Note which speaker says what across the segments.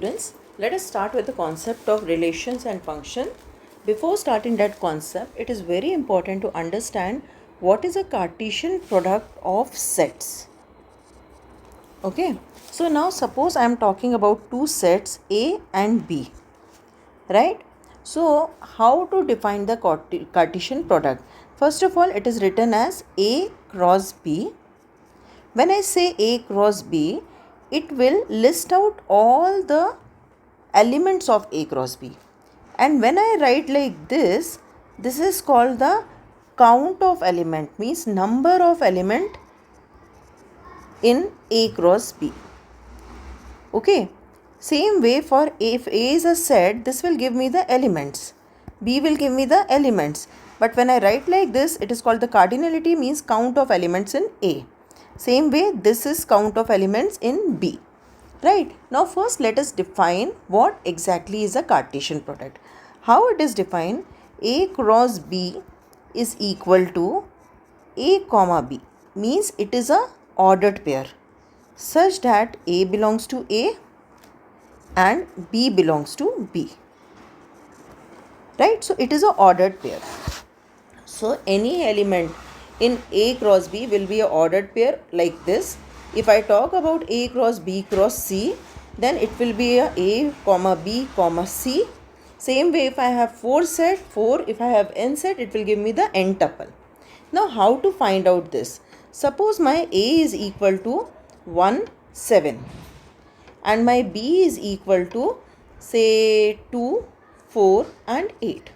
Speaker 1: Students, let us start with the concept of relations and function. Before starting that concept, it is very important to understand what is a Cartesian product of sets. Okay, so now suppose I am talking about two sets A and B, right? So how to define the Cartesian product? First of all, it is written as A cross B. When I say A cross B, it will list out all the elements of A cross B. And when I write like this is called the count of element, means number of element in A cross B. Okay. Same way for if A is a set, this will give me the elements. B will give me the elements. But when I write like this, it is called the cardinality, means count of elements in A. Same way, this is count of elements in B. Right. Now first let us define what exactly is a Cartesian product. How it is defined? A cross B is equal to A comma B, means it is a ordered pair such that A belongs to A and B belongs to B. Right. So it is a ordered pair. So any element in A cross B will be a ordered pair like this. If I talk about A cross B cross C, then it will be a comma B comma C. Same way, if I have 4 set, 4, if I have n set, it will give me the n tuple. Now how to find out this? Suppose my A is equal to 1, 7 and my B is equal to say 2, 4 and 8.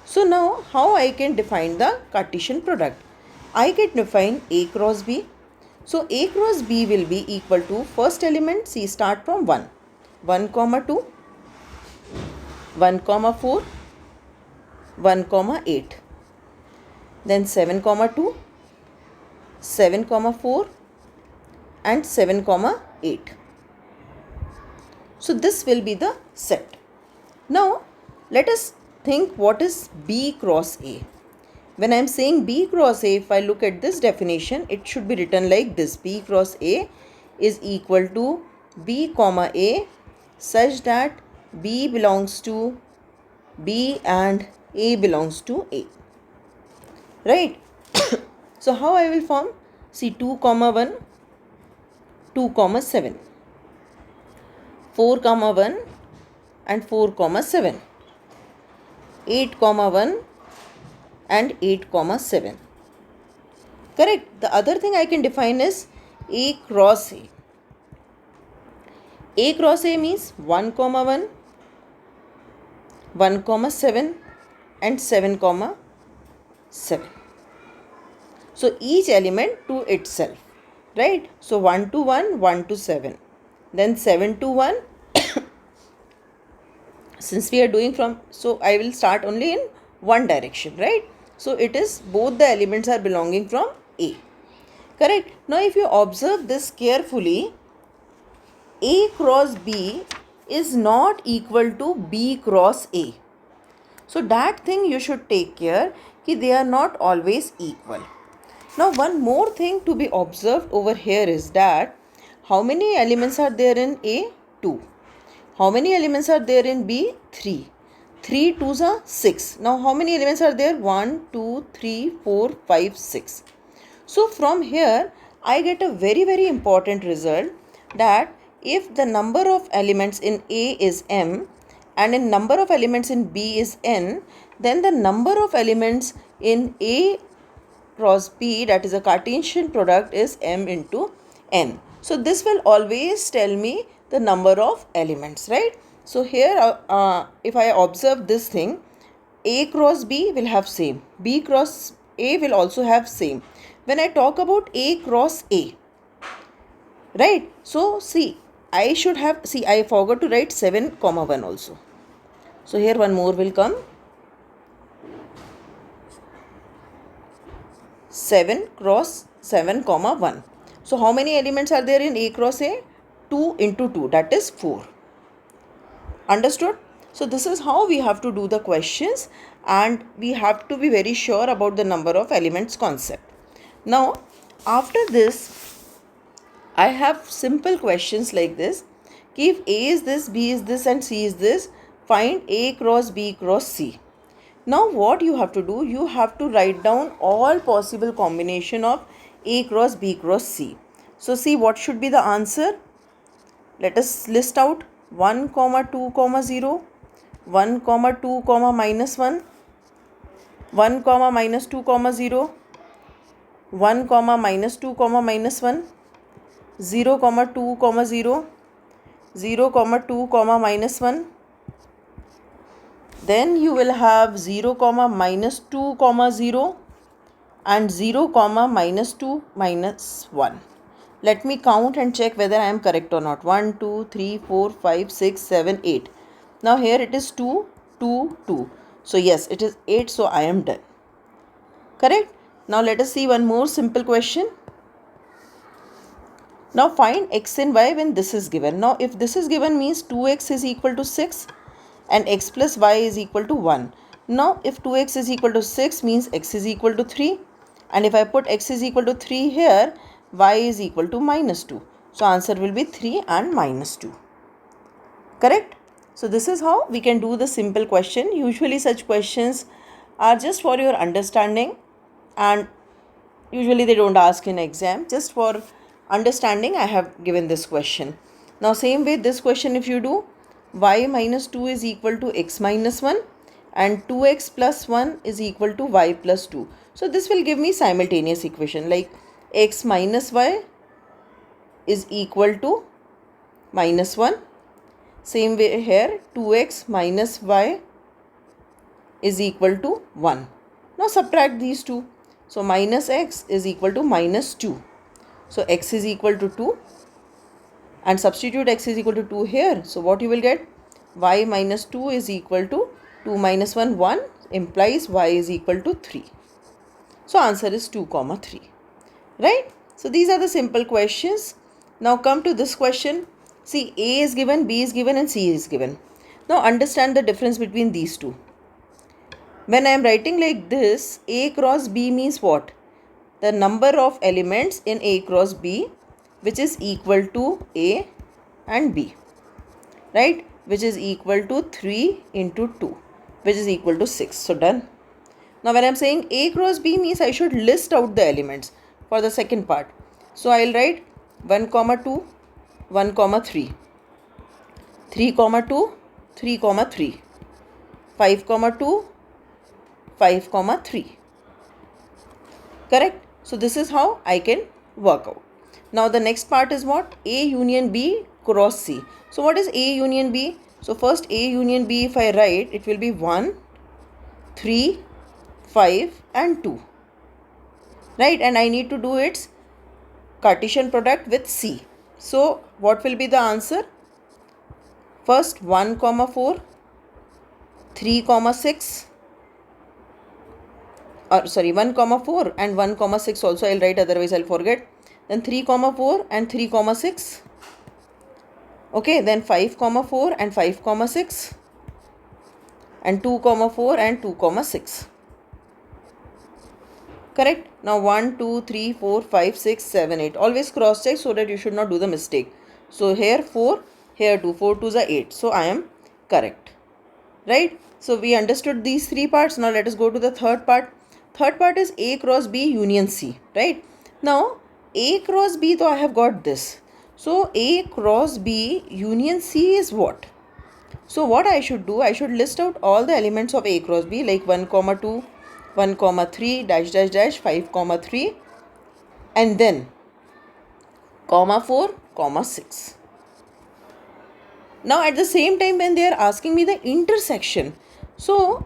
Speaker 1: So now how I can define the Cartesian product? I can define A cross B. So A cross B will be equal to first element, see, start from 1, 1 comma 2, 1 comma 4, 1 comma 8, then 7 comma 2, 7 comma 4 and 7 comma 8. So this will be the set. Now let us think what is B cross A. When I am saying B cross A, if I look at this definition, it should be written like this. B cross A is equal to B comma A such that B belongs to B and A belongs to A. Right? So how I will form? See, 2 comma 1, 2 comma 7, 4 comma 1 and 4 comma 7, 8 comma 1 and 8 comma 7. Correct. The other thing I can define is A cross A. A cross A means 1 comma 1, 1 comma 7 and 7 comma 7. So each element to itself. Right. So 1 to 1, 1 to 7. Then 7 to 1. Since we are doing from, so I will start only in one direction. Right. So it is both the elements are belonging from A. Correct. Now if you observe this carefully, A cross B is not equal to B cross A. So that thing you should take care that they are not always equal. Now one more thing to be observed over here is that how many elements are there in A? 2. How many elements are there in B? 3. 3 2s are 6. Now how many elements are there? 1, 2, 3, 4, 5, 6. So from here I get a very important result that if the number of elements in A is m and in number of elements in B is n, then the number of elements in A cross B, that is a Cartesian product, is m into n. So this will always tell me the number of elements, right? So here if I observe this thing, A cross B will have same, B cross A will also have same. When I talk about A cross A, right? So see, I should have, see, I forgot to write 7 comma 1 also. So here one more will come. 7 cross 7 comma 1. So how many elements are there in A cross A? 2 into 2, that is 4. Understood? So this is how we have to do the questions, and we have to be very sure about the number of elements concept. Now after this I have simple questions like this if A is this, B is this and C is this, find A cross B cross C. Now what you have to do, you have to write down all possible combination of A cross B cross C. So see what should be the answer. Let us list out 1, 2, 0, 1, 2, minus 1, 1, minus 2, 0, 1, minus 2, minus 1, 0, 2, 0, 0, 2, minus 1. Then you will have 0, minus 2, 0 and 0, minus 2, minus 1. Let me count and check whether I am correct or not. 1, 2, 3, 4, 5, 6, 7, 8. Now here it is 2, 2, 2. So yes, it is 8. So I am done. Correct? Now let us see one more simple question. Now find x and y when this is given. Now if this is given means 2x is equal to 6 and x plus y is equal to 1. Now if 2x is equal to 6 means x is equal to 3. And if I put x is equal to 3 here, y is equal to minus 2. So answer will be 3 and minus 2. Correct? So this is how we can do the simple question. Usually such questions are just for your understanding and usually they don't ask in exam. Just for understanding I have given this question. Now same way this question if you do, y minus 2 is equal to x minus 1 and 2x plus 1 is equal to y plus 2. So this will give me simultaneous equation like x minus y is equal to minus 1. Same way here 2x minus y is equal to 1. Now subtract these two. So minus x is equal to minus 2. So x is equal to 2 and substitute x is equal to 2 here. So what you will get? Y minus 2 is equal to 2 minus 1, 1 implies y is equal to 3. So answer is 2, 3. Right? So these are the simple questions. Now come to this question. See, A is given, B is given and C is given. Now understand the difference between these two. When I am writing like this, A cross B means what? The number of elements in A cross B which is equal to A and B. Right? Which is equal to 3 into 2 which is equal to 6. So done. Now when I am saying A cross B means I should list out the elements for the second part. So I will write 1, 2, 1, 3, 3, 2, 3, 3, 5, 2, 5, 3. Correct? So this is how I can work out. Now the next part is what? A union B cross C. So what is A union B? So first A union B if I write, it will be 1, 3, 5 and 2. Right? And I need to do its Cartesian product with C. So what will be the answer? First 1, 4, 3, 6. 1, 4 and 1, 6 also I will write, otherwise I will forget. Then 3, 4 and 3, 6. Okay, then 5, 4 and 5, 6. And 2, 4 and 2, 6. Correct? Now 1, 2, 3, 4, 5, 6, 7, 8. Always cross check so that you should not do the mistake. So here 4, here 2. 4 2s are 8. So I am correct. Right? So we understood these three parts. Now let us go to the third part. Third part is A cross B union C. Right? Now A cross B, though I have got this. So A cross B union C is what? So what I should do? I should list out all the elements of A cross B like 1, 2, 1, 3, dash, dash, dash, 5, 3 and then comma 4, 6. Now at the same time when they are asking me the intersection. So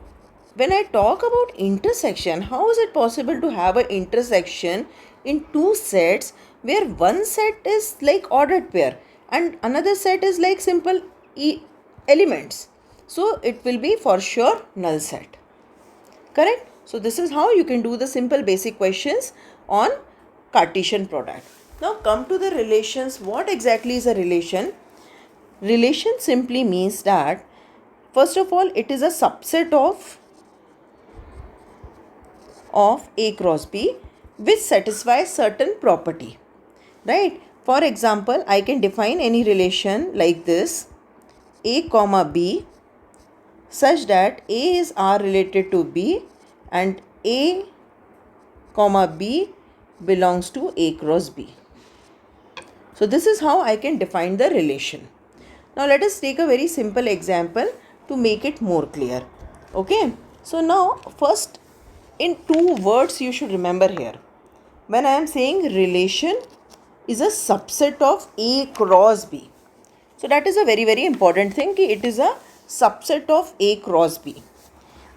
Speaker 1: when I talk about intersection, how is it possible to have an intersection in two sets where one set is like ordered pair and another set is like simple elements? So it will be for sure null set. Correct? So this is how you can do the simple basic questions on Cartesian product. Now come to the relations. What exactly is a relation? Relation simply means that first of all it is a subset of A cross B which satisfies certain property. Right? For example, I can define any relation like this, A comma B, such that A is R related to B and A comma B belongs to A cross B. So this is how I can define the relation. Now let us take a very simple example to make it more clear. Okay. So now first in two words you should remember here. When I am saying relation is a subset of A cross B. So that is a very very important thing. It is a subset of A cross B.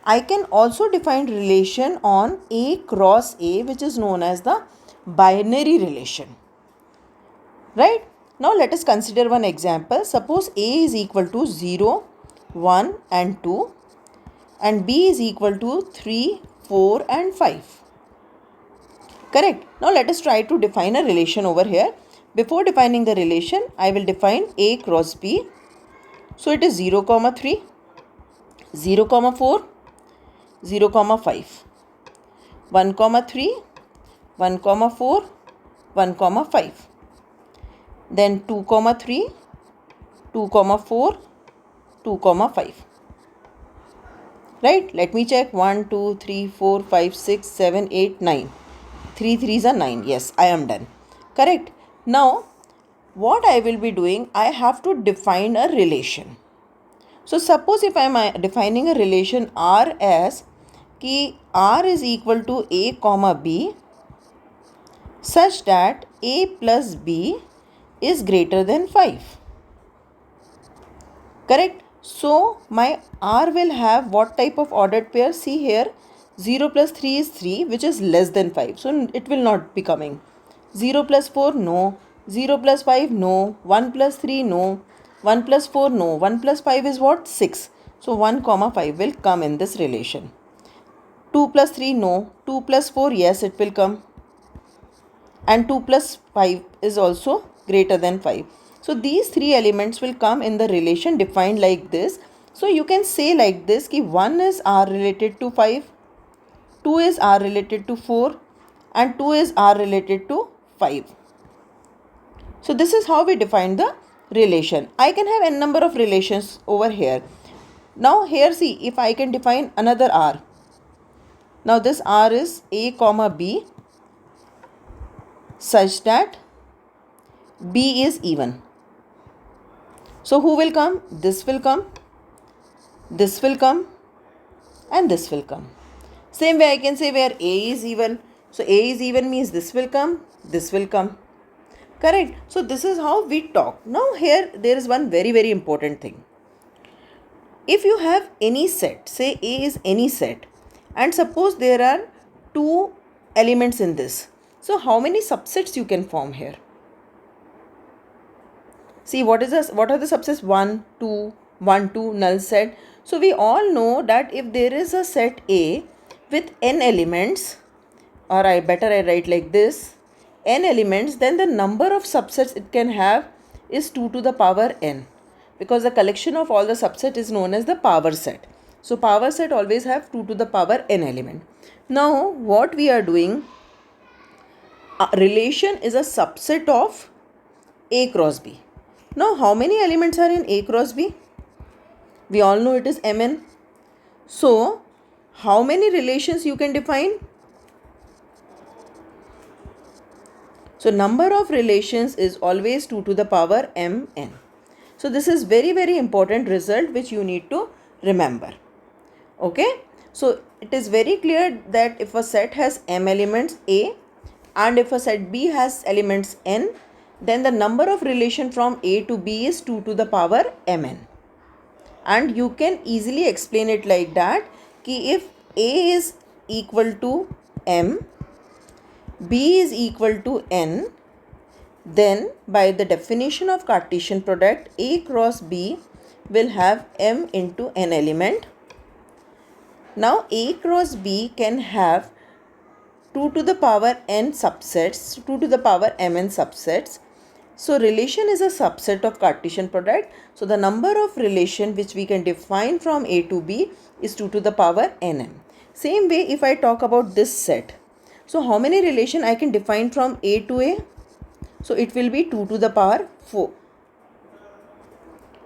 Speaker 1: I can also define relation on A cross A, which is known as the binary relation. Right? Now let us consider one example. Suppose A is equal to 0, 1 and 2 and B is equal to 3, 4 and 5. Correct? Now let us try to define a relation over here. Before defining the relation, I will define A cross B. So it is 0, 3, 0, 4, 0, 5, 1, 3, 1, 4, 1, 5. Then 2, 3, 2, 4, 2, 5. Right? Let me check. 1, 2, 3, 4, 5, 6, 7, 8, 9. 3 3s are 9. Yes, I am done. Correct. Now, what I will be doing, I have to define a relation. So, suppose if I am defining a relation R as कि R is equal to A comma B such that A plus B is greater than 5. Correct? So, my R will have what type of ordered pair? See here, 0 plus 3 is 3, which is less than 5. So, it will not be coming. 0 plus 4, no. 0 plus 5, no. 1 plus 3, no. 1 plus 4, no. 1 plus 5 is what? 6. So, 1 comma 5 will come in this relation. 2 plus 3, no. 2 plus 4, yes, it will come. And 2 plus 5 is also greater than 5. So these three elements will come in the relation defined like this. So you can say like this कि 1 is R related to 5, 2 is R related to 4 and 2 is R related to 5. So this is how we define the relation. I can have n number of relations over here. Now here see, if I can define another R. Now this R is A comma B such that B is even. So who will come? This will come, this will come and this will come. Same way I can say where A is even. So A is even means this will come, this will come. Correct? So this is how we talk. Now here there is one very very important thing. If you have any set, say A is any set and suppose there are two elements in this. So how many subsets you can form here? See what are the subsets? 1, 2, 1, 2, null set. So we all know that if there is a set A with n elements, or I write like this, n elements, then the number of subsets it can have is 2 to the power n, because the collection of all the subset is known as the power set. So power set always have 2 to the power n element. Now what we are doing, a relation is a subset of A cross B. Now, how many elements are in A cross B? We all know it is Mn. So, how many relations you can define? So, number of relations is always 2 to the power Mn. So, this is very very important result which you need to remember. Okay. So, it is very clear that if a set has M elements A and if a set B has elements N, then the number of relation from A to B is 2 to the power Mn. And you can easily explain it like that कि if A is equal to M, B is equal to N, then by the definition of Cartesian product, A cross B will have M into N element. Now A cross B can have 2 to the power N subsets, 2 to the power Mn subsets. So relation is a subset of Cartesian product. So the number of relation which we can define from A to B is 2 to the power Nm. Same way if I talk about this set. So how many relation I can define from A to A? So it will be 2 to the power 4.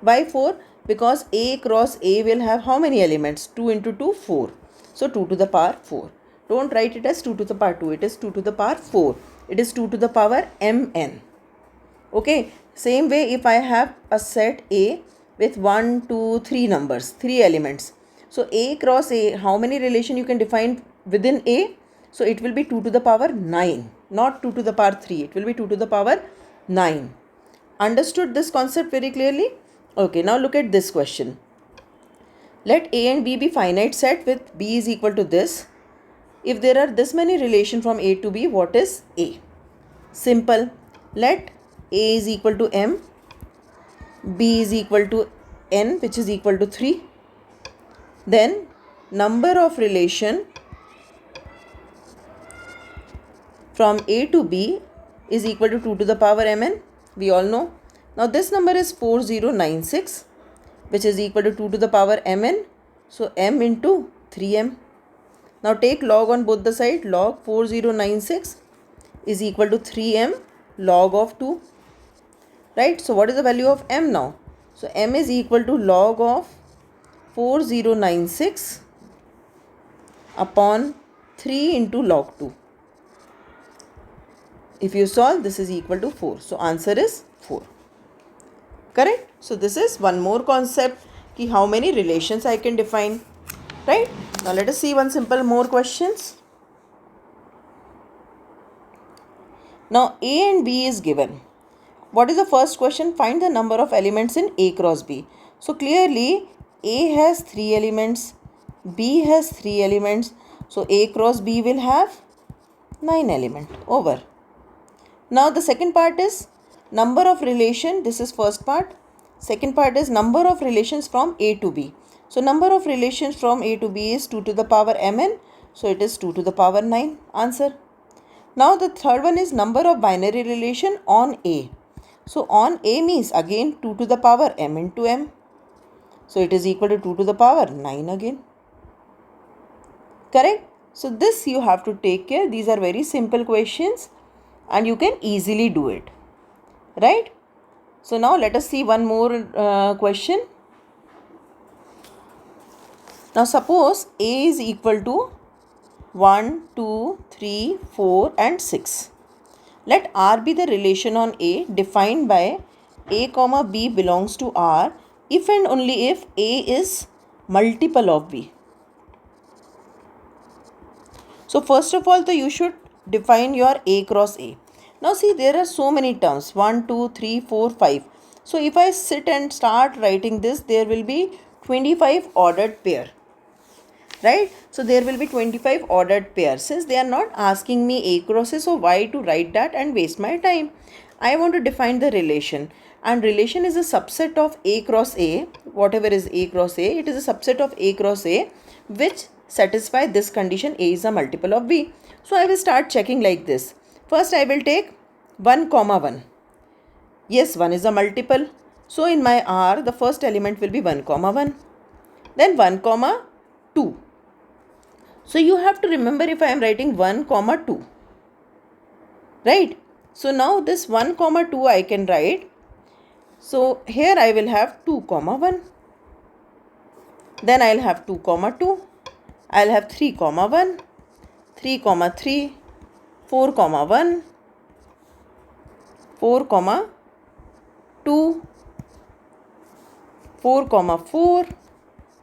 Speaker 1: Why 4? Because A cross A will have how many elements? 2 into 2, 4. So 2 to the power 4. Don't write it as 2 to the power 2. It is 2 to the power 4. It is 2 to the power mn. Okay. Same way, if I have a set A with 1, 2, 3 numbers, 3 elements. So A cross A, how many relation you can define within A? So it will be 2 to the power 9. Not 2 to the power 3. It will be 2 to the power 9. Understood this concept very clearly? Okay, now look at this question. Let A and B be finite set with B is equal to this. If there are this many relation from A to B, what is A? Simple. Let A is equal to M, B is equal to N, which is equal to 3. Then number of relation from A to B is equal to 2 to the power mn. We all know. Now this number is 4096, which is equal to 2 to the power mn. So m into 3m. Now take log on both the side. Log 4096 is equal to 3m log of 2. Right? So what is the value of m now? So m is equal to log of 4096 upon 3 into log 2. If you solve, this is equal to 4. So answer is 4. Correct? So this is one more concept ki how many relations I can define. Right? Now let us see one simple more questions. Now A and B is given. What is the first question? Find the number of elements in A cross B. So clearly A has 3 elements, B has 3 elements. So A cross B will have 9 elements. Over. Now the second part is number of relation. This is first part. Second part is number of relations from A to B. So number of relations from A to B is 2 to the power mn. So it is 2 to the power 9. Answer. Now the third one is number of binary relation on A. So on A means again 2 to the power m into m. So it is equal to 2 to the power 9 again. Correct? So this you have to take care. These are very simple questions and you can easily do it. Right? So now let us see one more question. Now suppose A is equal to 1, 2, 3, 4 and 6. Let R be the relation on A defined by A comma B belongs to R if and only if A is multiple of B. So first of all, you should define your A cross A. Now see, there are so many terms 1, 2, 3, 4, 5. So if I sit and start writing this, there will be 25 ordered pair. Right? So there will be 25 ordered pairs. Since they are not asking me A cross A, so why to write that and waste my time? I want to define the relation. And relation is a subset of A cross A. Whatever is A cross A, it is a subset of A cross A which satisfy this condition A is a multiple of B. So I will start checking like this. First I will take 1 comma 1. Yes, 1 is a multiple. So in my R, the first element will be 1 comma 1. Then 1 comma 2. So you have to remember if I am writing 1 comma 2. Right? So now this 1 comma 2 I can write. So here I will have 2 comma 1. Then I will have 2 comma 2. I will have 3 comma 1. 3 comma 3. 4 comma 1. 4 comma 2. 4 comma 4.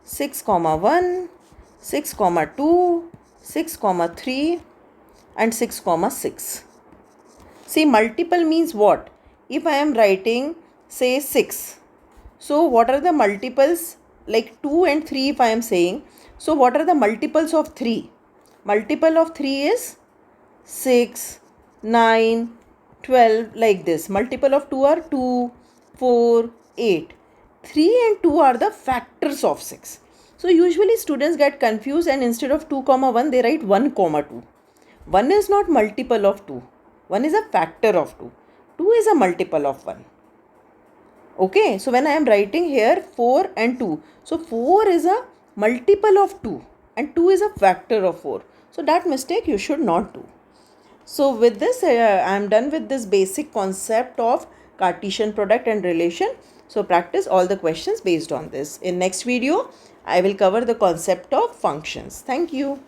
Speaker 1: 6 comma 1. 6 comma 2, 6 comma 3 and 6 comma 6. See, multiple means what? If I am writing say 6. So what are the multiples? Like 2 and 3 if I am saying. So what are the multiples of 3? Multiple of 3 is 6, 9, 12 like this. Multiple of 2 are 2, 4, 8. 3 and 2 are the factors of 6. So usually students get confused and instead of 2 comma 1 they write 1 comma 2. 1 is not multiple of 2. 1 is a factor of 2. 2 is a multiple of 1. Okay, so when I am writing here 4 and 2. So 4 is a multiple of 2 and 2 is a factor of 4. So that mistake you should not do. So with this, I am done with this basic concept of Cartesian product and relation. So practice all the questions based on this. In next video, I will cover the concept of functions. Thank you.